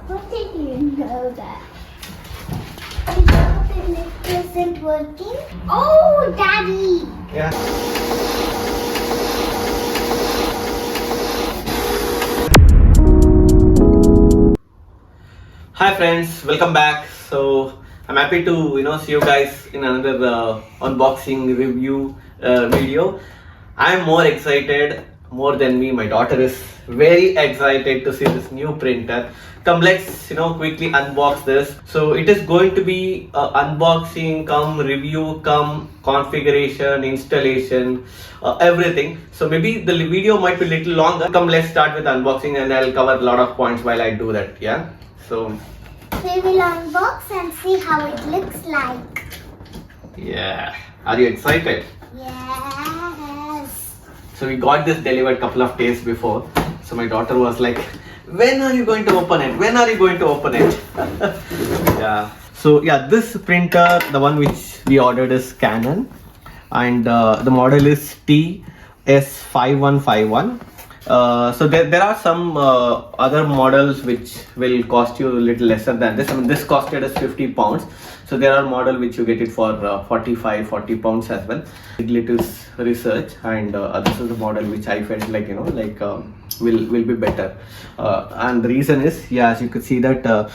What did you know that? You know the lift isn't working? Oh, Daddy! Yeah. Hi friends, welcome back. So I'm happy to see you guys in another unboxing review video. I'm more excited more than me. My daughter is very excited to see this new printer. Come, let's quickly unbox this. So it is going to be unboxing, come review, come configuration, installation, everything. So maybe the video might be a little longer. Come, let's start with unboxing, and I'll cover a lot of points while I do that. Yeah. So we will unbox and see how it looks like. yeah, are you excited? Yes. So we got this delivered couple of days before. So my daughter was like, when are you going to open it? When are you going to open it? Yeah. So yeah, this printer, the one which we ordered is Canon, and the model is TS5151. So there are some other models which will cost you a little lesser than this. I mean, this costed us 50 pounds. So there are model which you get it for 40 pounds as well. Did little research, and this is the model which I felt like will be better. And the reason is, yeah, as you could see that the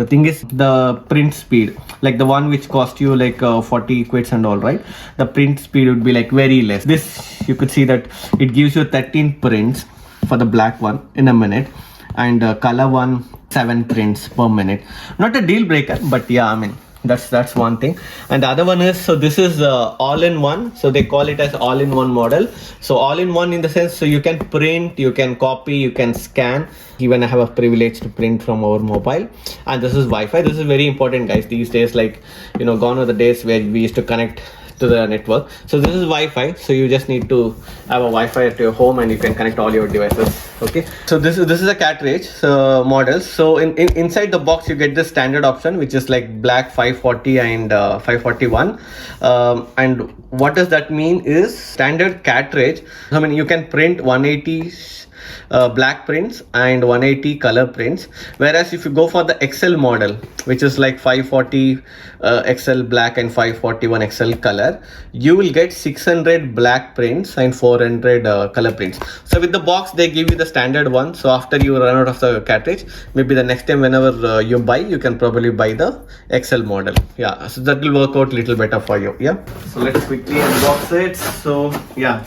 thing is the print speed, like the one which cost you like 40 quids and all, right? The print speed would be like very less. This, you could see that it gives you 13 prints for the black one in a minute, and color one 7 prints per minute. Not a deal breaker, but yeah, I mean that's one thing. And the other one is, so this is all-in-one. So they call it as all-in-one model. So all-in-one in the sense, so you can print, you can copy, you can scan. Even I have a privilege to print from our mobile. And this is Wi-Fi. This is very important, guys, these days. Like, gone are the days where we used to connect to the network. So this is Wi-Fi. So you just need to have a Wi-Fi at your home, and you can connect all your devices. Okay. So this is a cartridge model. So inside the box you get the standard option, which is like black 540 and 541. And what does that mean is standard cartridge. I mean, you can print 180 black prints and 180 color prints, whereas if you go for the XL model, which is like 540 XL black and 541 XL color, you will get 600 black prints and 400 color prints. So with the box they give you the standard one. So after you run out of the cartridge, maybe the next time whenever you buy, you can probably buy the XL model. Yeah, so that will work out a little better for you. Yeah, so let's quickly unbox it. So yeah,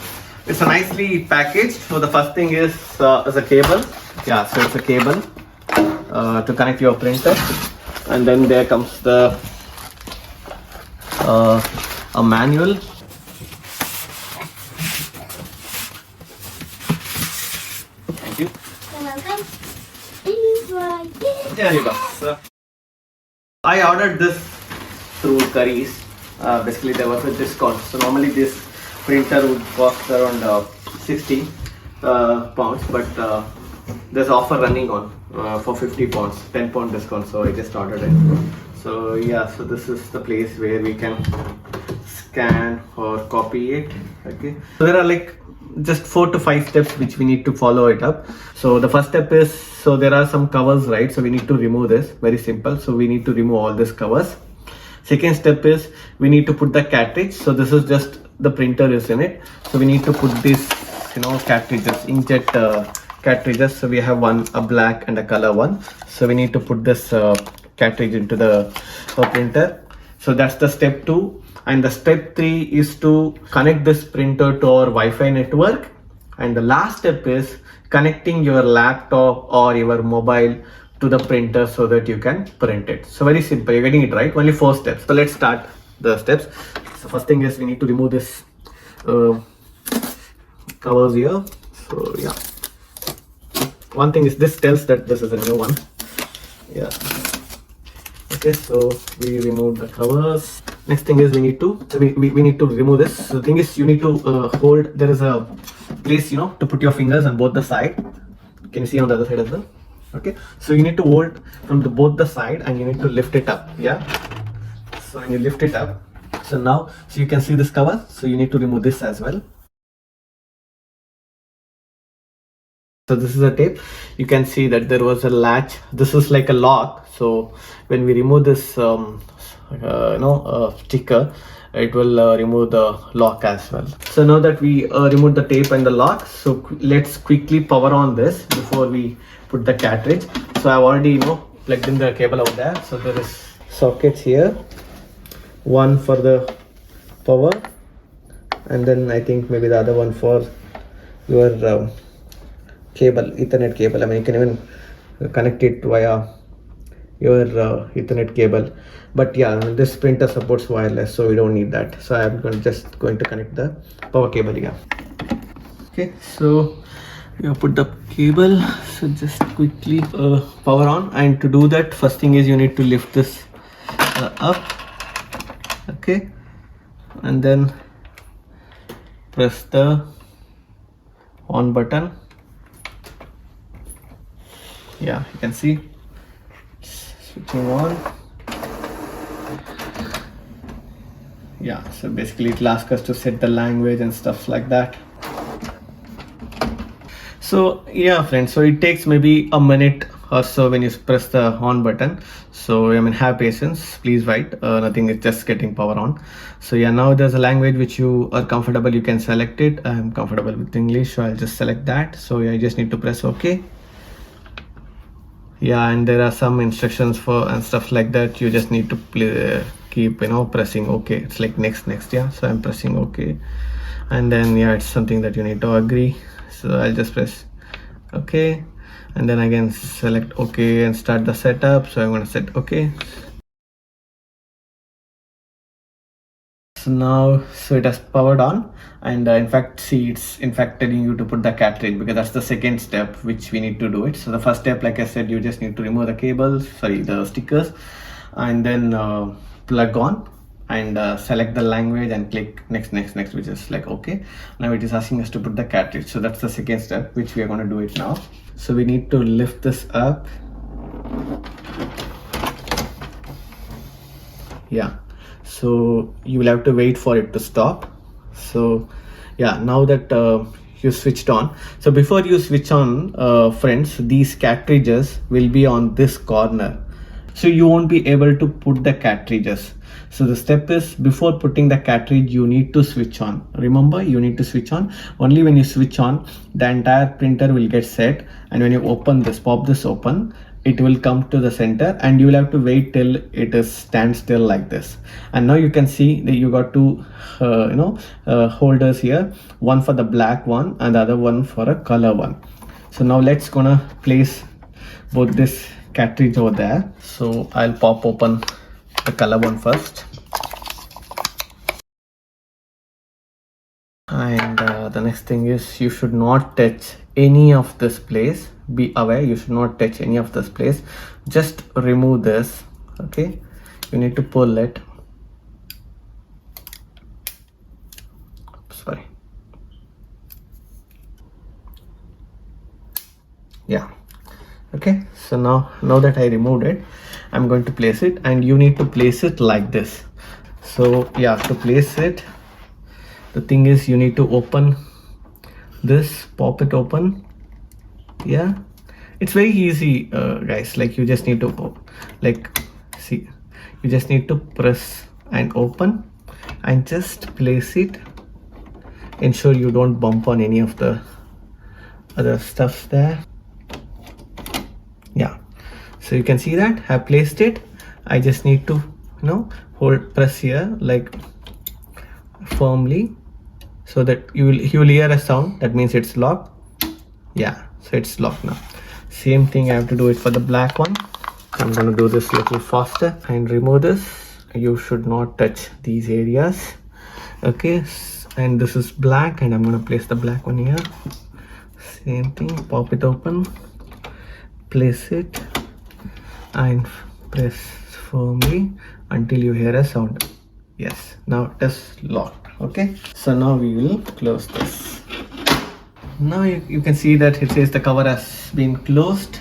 it's a nicely packaged. So the first thing is a cable. Yeah, so it's a cable to connect your printer, and then there comes the a manual. Thank you. You're welcome. There you go. So I ordered this through Currys. Basically there was a discount. So normally this printer would cost around 60 pounds, but there's offer running on for 50 pounds, 10 pound discount. So I just ordered it. So yeah, so this is the place where we can scan or copy it. Okay, so there are like just 4 to 5 steps which we need to follow it up. So the first step is, so there are some covers, right? So we need to remove this. Very simple. So we need to remove all these covers. Second step is we need to put the cartridge. So this is just the printer is in it. So we need to put this cartridges, inkjet cartridges. So we have one, a black and a color one. So we need to put this cartridge into the printer. So that's the step 2. And the step 3 is to connect this printer to our Wi-Fi network. And the last step is connecting your laptop or your mobile to the printer so that you can print it. So very simple, you're getting it right. Only 4 steps. So let's start the steps. So first thing is we need to remove this covers here. So yeah, one thing is this tells that this is a new one. Yeah. Okay, so we remove the covers. Next thing is we need to remove this. So the thing is you need to hold, there is a place to put your fingers on both the side. Can you see on the other side as well? Okay, so you need to hold from both the side, and you need to lift it up. Yeah, so when you lift it up, so now you can see this cover. So you need to remove this as well. So this is a tape. You can see that there was a latch. This is like a lock. So when we remove this sticker, it will remove the lock as well. So now that we removed the tape and the lock, so let's quickly power on this before we put the cartridge. So I've already plugged in the cable over there. So there is sockets here, one for the power, and then I think maybe the other one for your cable, Ethernet cable. I mean, you can even connect it via your Ethernet cable, but yeah, this printer supports wireless, so we don't need that. So I'm just going to connect the power cable here. Okay, so you put the cable. So just quickly power on, and to do that, first thing is you need to lift this up. Okay, and then press the on button. Yeah, you can see switching on. Yeah, so basically it will ask us to set the language and stuff like that. So yeah friends, so it takes maybe a minute or so when you press the on button. So I mean, have patience, please wait. Nothing, is just getting power on. So yeah, now there's a language which you are comfortable, you can select it. I'm comfortable with English, so I'll just select that. So yeah, you just need to press OK. Yeah, and there are some instructions for and stuff like that. You just need to keep pressing OK. It's like next. Yeah, so I'm pressing OK, and then yeah, it's something that you need to agree. So I'll just press OK, and then again select OK and start the setup. So I'm going to set OK. So now, so it has powered on, and in fact, see, it's in fact telling you to put the cartridge, because that's the second step which we need to do it. So the first step, like I said, you just need to remove the cables, the stickers, and then plug on and select the language and click next, which is like OK. Now it is asking us to put the cartridge. So that's the second step, which we are going to do it now. So we need to lift this up. Yeah, so you will have to wait for it to stop. So yeah, now that you switched on, so before you switch on, friends, these cartridges will be on this corner, so you won't be able to put the cartridges. So the step is, before putting the cartridge, you need to switch on. Remember, you need to switch on. Only when you switch on, the entire printer will get set, and when you open this, pop this open, it will come to the center, and you will have to wait till it is stand still like this. And now you can see that you got two holders here, one for the black one and the other one for a color one. So now let's gonna place both this cartridge over there. So I'll pop open the color one first, and the next thing is, you should not touch any of this place. Be aware, you should not touch any of this place. Just remove this. Okay, you need to pull it. Sorry. Yeah, okay, so now that I removed it, I'm going to place it, and you need to place it like this. So yeah, to place it, the thing is, you need to open this, pop it open. Yeah, it's very easy, guys. Like, you just need to see, you just need to press and open and just place it. Ensure you don't bump on any of the other stuff there. Yeah, so you can see that I placed it. I just need to press here like firmly, so that you will hear a sound. That means it's locked. Yeah, so it's locked now. Same thing, I have to do it for the black one. I'm going to do this a little faster and remove this. You should not touch these areas. Okay, and this is black, and I'm going to place the black one here. Same thing, pop it open, place it, and press firmly until you hear a sound. Yes, now it is locked. Okay, so now we will close this. Now you can see that it says the cover has been closed,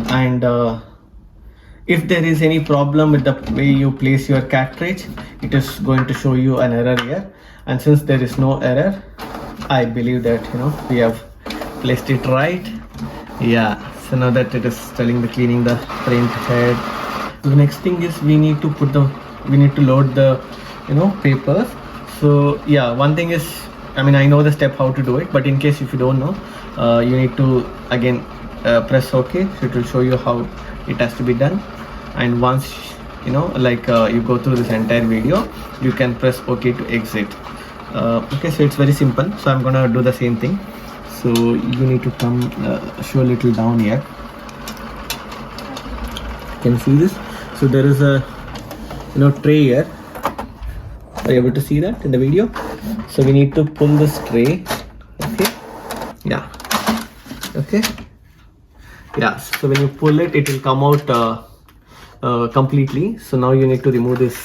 and if there is any problem with the way you place your cartridge, it is going to show you an error here. And since there is no error, I believe that we have placed it right. Yeah, so now that it is telling the cleaning the print head, the next thing is we need to load the papers. So yeah, one thing is, I mean, I know the step how to do it, but in case if you don't know, you need to again press OK. So it will show you how it has to be done. And once you go through this entire video, you can press OK to exit. Okay, so it's very simple. So I'm gonna do the same thing. So you need to come show a little down here. You can see this. So there is a tray here. Are you able to see that in the video? So we need to pull this tray. Okay. Yeah. Okay. Yeah. So when you pull it, it will come out completely. So now you need to remove this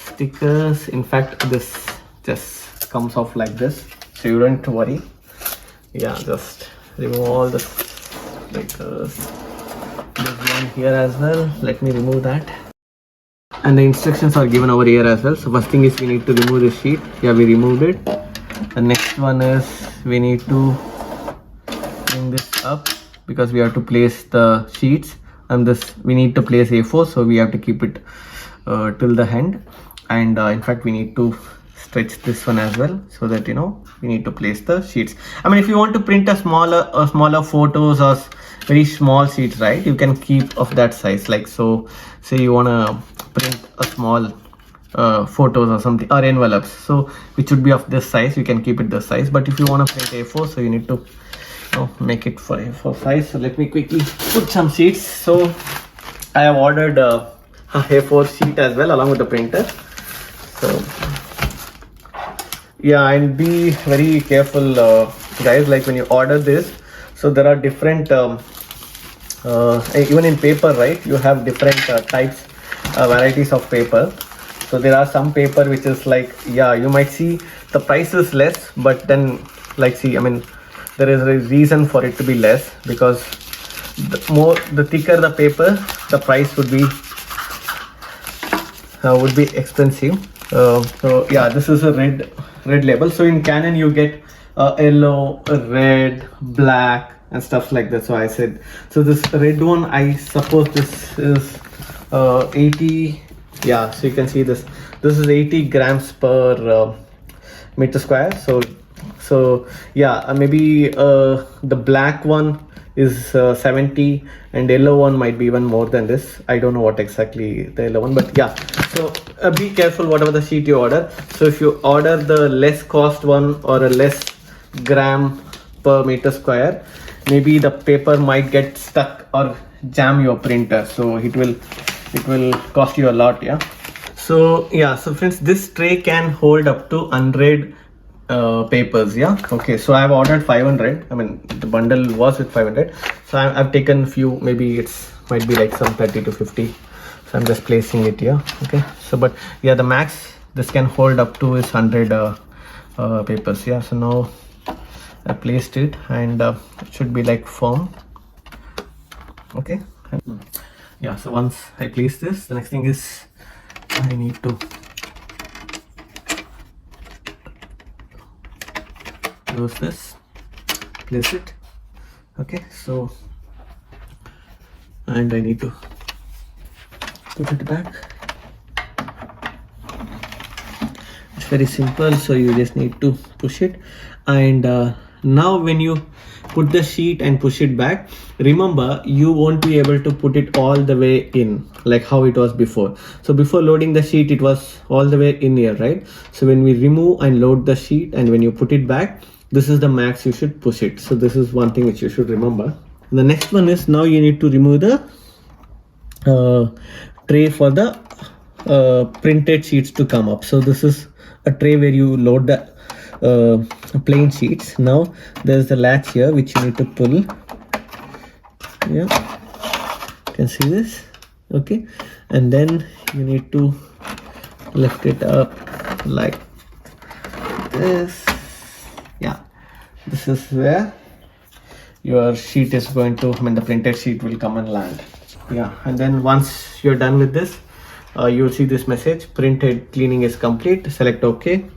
stickers. In fact, this just comes off like this. So you don't worry. Yeah, just remove all the stickers. There's one here as well. Let me remove that. And the instructions are given over here as well. So first thing is we need to remove the sheet. Yeah, we removed it. The next one is we need to bring this up because we have to place the sheets, and this we need to place A4, so we have to keep it till the end. And in fact we need to stretch this one as well, so that we need to place the sheets. I mean, if you want to print a smaller photos or very small sheets, right, you can keep of that size. Like, so say you want to print a small photos or something, or envelopes, so which would be of this size, you can keep it this size. But if you want to print A4, so you need to make it for A4 size. So let me quickly put some sheets. So I have ordered a A4 sheet as well along with the printer. So yeah, and be very careful guys, like when you order this, so there are different even in paper, right, you have different types, varieties of paper. So there are some paper which is like, yeah, you might see the price is less, but then like, see, I mean, there is a reason for it to be less, because the thicker the paper, the price would be expensive. So yeah, this is a red label. So in Canon you get yellow, red, black and stuff like that. So I said, so this red one, I suppose this is 80. Yeah, so you can see this is 80 grams per meter square. So yeah, maybe the black one is 70, and yellow one might be even more than this. I don't know what exactly the yellow one, but yeah. So be careful whatever the sheet you order. So if you order the less cost one or a less gram per meter square, maybe the paper might get stuck or jam your printer, so it will cost you a lot. Yeah. So yeah, so friends, this tray can hold up to 100 papers. Yeah. Okay, so I've ordered 500. I mean, the bundle was with 500, so I've taken few, maybe it's might be like some 30 to 50. So I'm just placing it here. Okay, so but yeah, the max this can hold up to is 100 papers. Yeah, so now I placed it, and it should be like firm. Okay. Yeah, so once I place this, the next thing is I need to close this, place it. Okay, so, and I need to put it back. It's very simple, so you just need to push it. And now when you put the sheet and push it back, remember you won't be able to put it all the way in like how it was before. So before loading the sheet, it was all the way in here, right? So when we remove and load the sheet, and when you put it back, this is the max you should push it. So this is one thing which you should remember. And the next one is, now you need to remove the tray for the printed sheets to come up. So this is a tray where you load the plain sheets. Now there's the latch here which you need to pull. Yeah, you can see this. Okay, and then you need to lift it up like this. Yeah, this is where your sheet is going to, I mean, the printed sheet will come and land. Yeah, and then once you're done with this, you'll see this message: printed cleaning is complete. Select OK.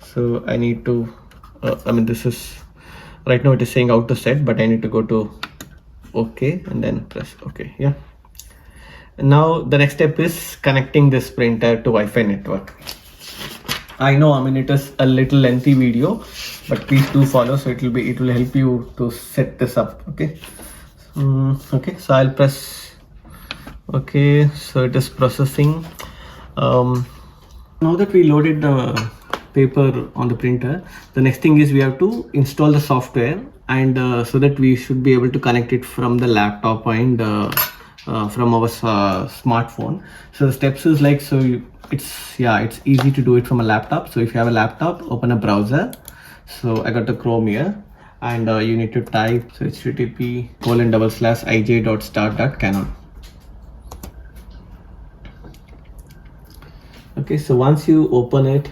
So I need to I mean, this is right now it is saying auto set, but I need to go to OK and then press OK. Yeah. And now the next step is connecting this printer to Wi-Fi network. I know, I mean, it is a little lengthy video, but please do follow, so it will help you to set this up. Okay. Okay, so I'll press OK. So it is processing. Now that we loaded the paper on the printer, the next thing is we have to install the software, and so that we should be able to connect it from the laptop and from our smartphone. So the steps is like, so it's easy to do it from a laptop. So if you have a laptop, open a browser. So I got the Chrome here, and you need to type, so http://ij.start.canon. Okay, so once you open it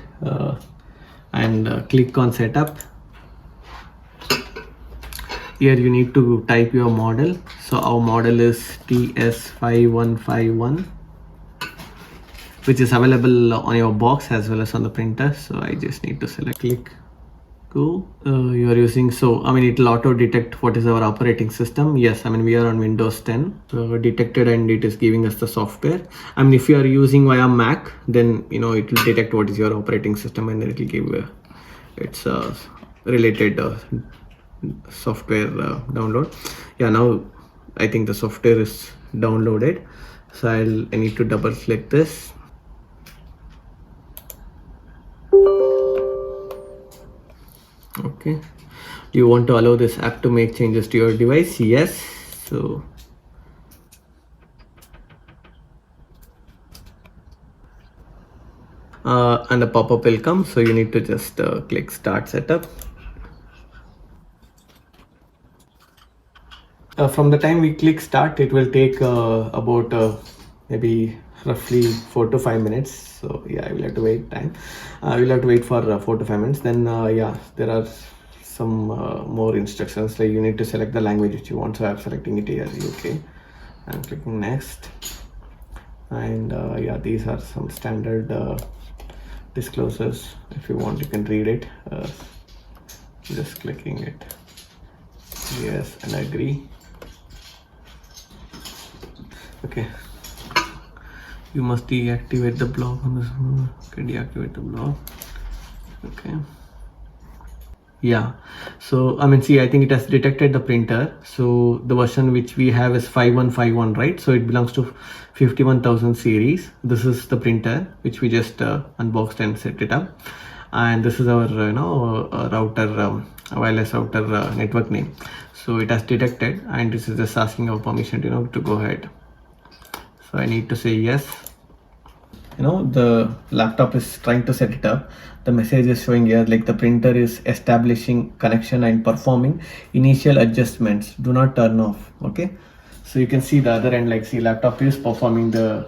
and click on setup, here you need to type your model. So our model is TS5151, which is available on your box as well as on the printer. So I just need to select, click, go. You are using, so I mean, it will auto detect what is our operating system. Yes, I mean, we are on Windows 10, so detected, and it is giving us the software. I mean, if you are using via Mac, then it will detect what is your operating system, and then it will give its related software download. Yeah, now I think the software is downloaded, so I need to double click this. Okay, you want to allow this app to make changes to your device? Yes. So and a pop-up will come, so you need to just click start setup. From the time we click start, it will take about maybe roughly 4 to 5 minutes. So yeah, I will have to wait time. We'll have to wait for 4 to 5 minutes. Then yeah, there are some more instructions, like you need to select the language which you want. So I'm selecting it here, UK. I'm clicking next, and yeah, these are some standard disclosures. If you want, you can read it. Just clicking it, yes, and agree. Okay, you must deactivate the block on this one. Okay, deactivate the block. Okay, yeah, so I mean, see, I think it has detected the printer. So the version which we have is 5151, right? So it belongs to 51,000 series. This is the printer which we just unboxed and set it up, and this is our router, wireless router network name. So it has detected, and this is just asking our permission to go ahead. So I need to say yes. The laptop is trying to set it up. The message is showing here, like, the printer is establishing connection and performing initial adjustments. Do not turn off. Okay, so you can see the other end, like, see, laptop is performing the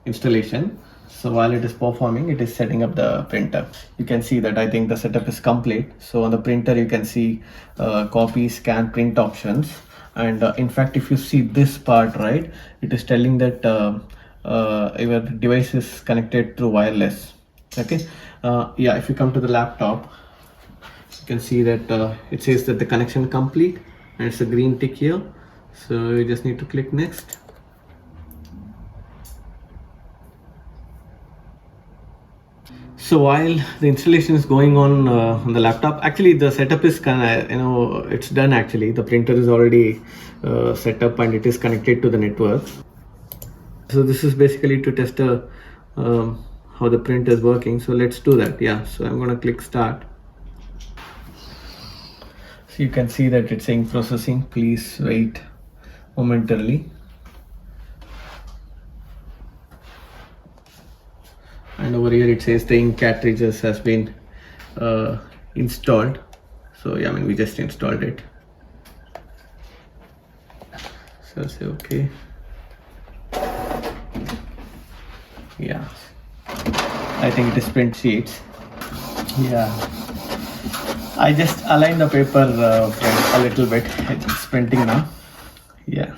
installation. So while it is performing, it is setting up the printer. You can see that I think the setup is complete. So on the printer, you can see copy, scan, print options. And in fact, if you see this part, right, it is telling that your device is connected through wireless. Okay, yeah, if you come to the laptop, you can see that it says that the connection complete, and it's a green tick here. So you just need to click next. So while the installation is going on the laptop, actually the setup is it's done. Actually, the printer is already set up and it is connected to the network. So this is basically to test how the print is working. So let's do that. Yeah, so I'm going to click start. So you can see that it's saying processing. Please wait momentarily. And over here it says the ink cartridges has been installed. So yeah, I mean, we just installed it. So I'll say okay. Yeah, I think it is print sheets. Yeah, I just aligned the paper a little bit. It's printing now. Yeah.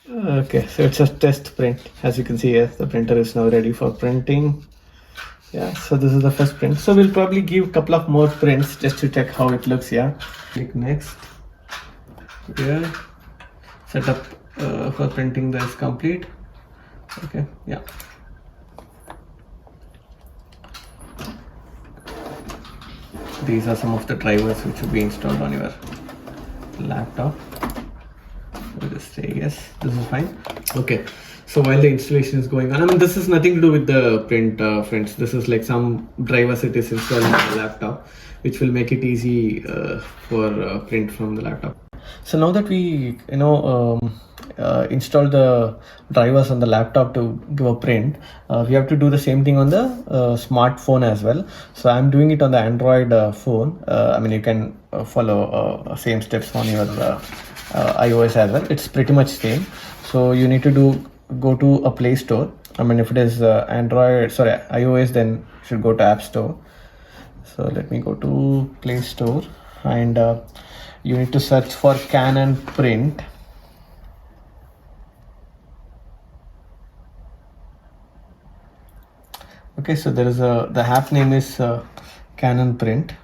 Okay, so it's a test print. As you can see here, the printer is now ready for printing. Yeah, so this is the first print. So we'll probably give a couple of more prints just to check how it looks. Yeah, click next. Here, setup for printing that is complete. Okay, yeah. These are some of the drivers which will be installed on your laptop. We'll just say yes, this is fine. Okay, so while the installation is going on, I mean, this is nothing to do with the print, friends. This is like some drivers it is installed on the laptop, which will make it easy for print from the laptop. So now that we install the drivers on the laptop to give a print, we have to do the same thing on the smartphone as well. So I'm doing it on the Android phone. I mean, you can follow same steps on your iOS as well. It's pretty much same. So you need to go to a Play Store. I mean, if it is iOS, then you should go to App Store. So let me go to Play Store, and you need to search for Canon print. Okay, so there is the app name is Canon print.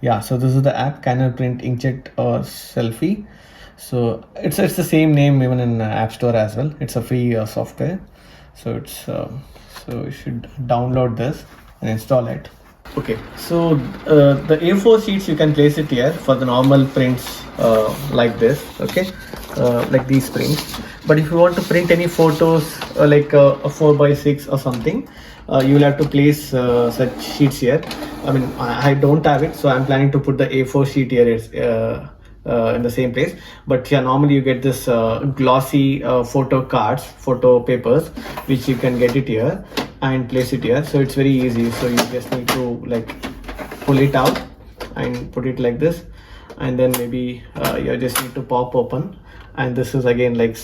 Yeah, so this is the app, Canon print inkjet or selfie. So it's the same name even in App Store as well. It's a free software. So it's so you should download this and install it. Okay, so the A4 sheets, you can place it here for the normal prints like this. Okay, like these prints. But if you want to print any photos like a 4x6 or something, you will have to place such sheets here. I mean, I don't have it, so I'm planning to put the A4 sheet here in the same place. But yeah, normally you get this glossy photo cards, photo papers, which you can get it here and place it here. So it's very easy. So you just need to like pull it out and put it like this, and then maybe you just need to pop open. And this is again like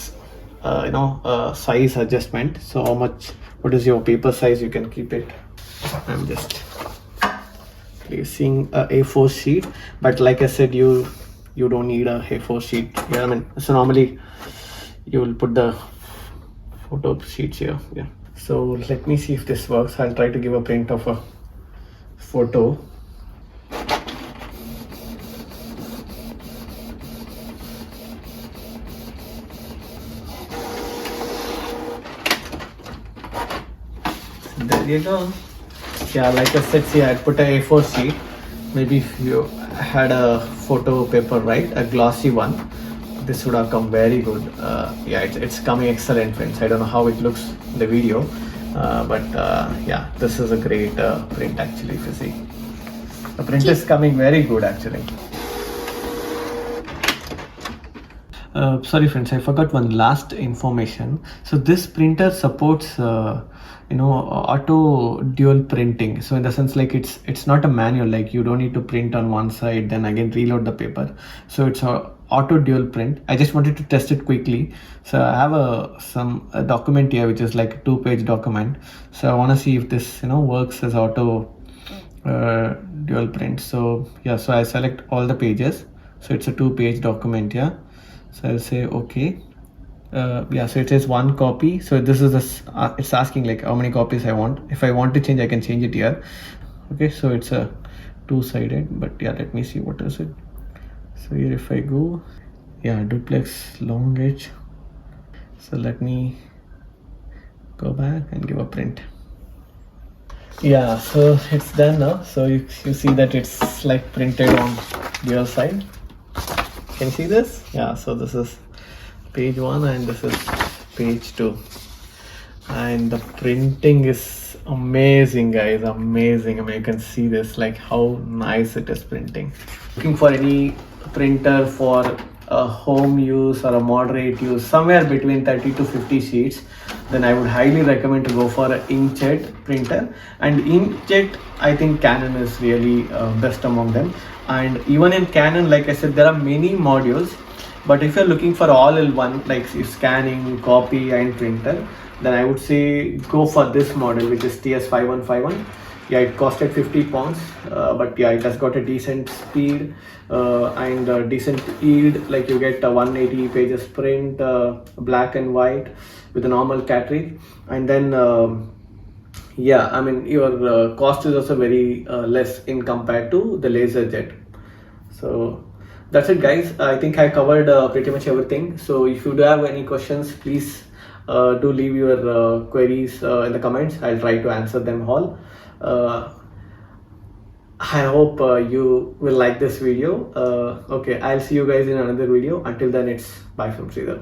size adjustment. So what is your paper size, you can keep it. I'm just placing a A4 sheet, but like I said, you don't need a A4 sheet. Yeah, I mean, so normally you will put the photo sheets here. Yeah, so let me see if this works. I'll try to give a print of a photo. There you go. Yeah, like I said, see, I'd put a A4 sheet. Maybe if you had a photo paper, right, a glossy one, this would have come very good. Yeah, it's coming excellent, friends. I don't know how it looks in the video, but yeah, this is a great print actually. If you see, the print is coming very good actually. Sorry friends, I forgot one last information. So this printer supports auto dual printing. So in the sense, like it's not a manual, like you don't need to print on one side then again reload the paper. So it's a auto dual print. I just wanted to test it quickly. So I have a document here which is like a 2-page document. So I want to see if this works as auto dual print. So yeah, so I select all the pages. So it's a 2-page document. Yeah, so I'll say okay. Yeah, so it says 1 copy. So this is it's asking like how many copies I want. If I want to change, I can change it here. Okay, so it's a 2-sided, but yeah, let me see what is it. So here if I go, yeah, duplex long edge. So let me go back and give a print. Yeah, so it's done now. So you see that it's like printed on the other side. Can you see this? Yeah, so this is page 1 and this is page 2, and the printing is amazing, guys, amazing. I mean, you can see this, like how nice it is printing. Looking for any printer for a home use or a moderate use, somewhere between 30 to 50 sheets, then I would highly recommend to go for an inkjet printer. And inkjet, I think Canon is really best among them. And even in Canon, like I said, there are many modules, but if you're looking for all-in-one, like scanning, copy and printer, then I would say go for this model, which is TS5151. Yeah, it costed 50 pounds, but yeah, it has got a decent speed and a decent yield. Like you get a 180 pages print, black and white with a normal cartridge. And then Yeah, I mean your cost is also very less in compared to the laser jet. So that's it, guys. I think I covered pretty much everything. So if you do have any questions, please do leave your queries in the comments. I'll try to answer them all. I hope you will like this video. Okay, I'll see you guys in another video. Until then, it's bye from Sridhar.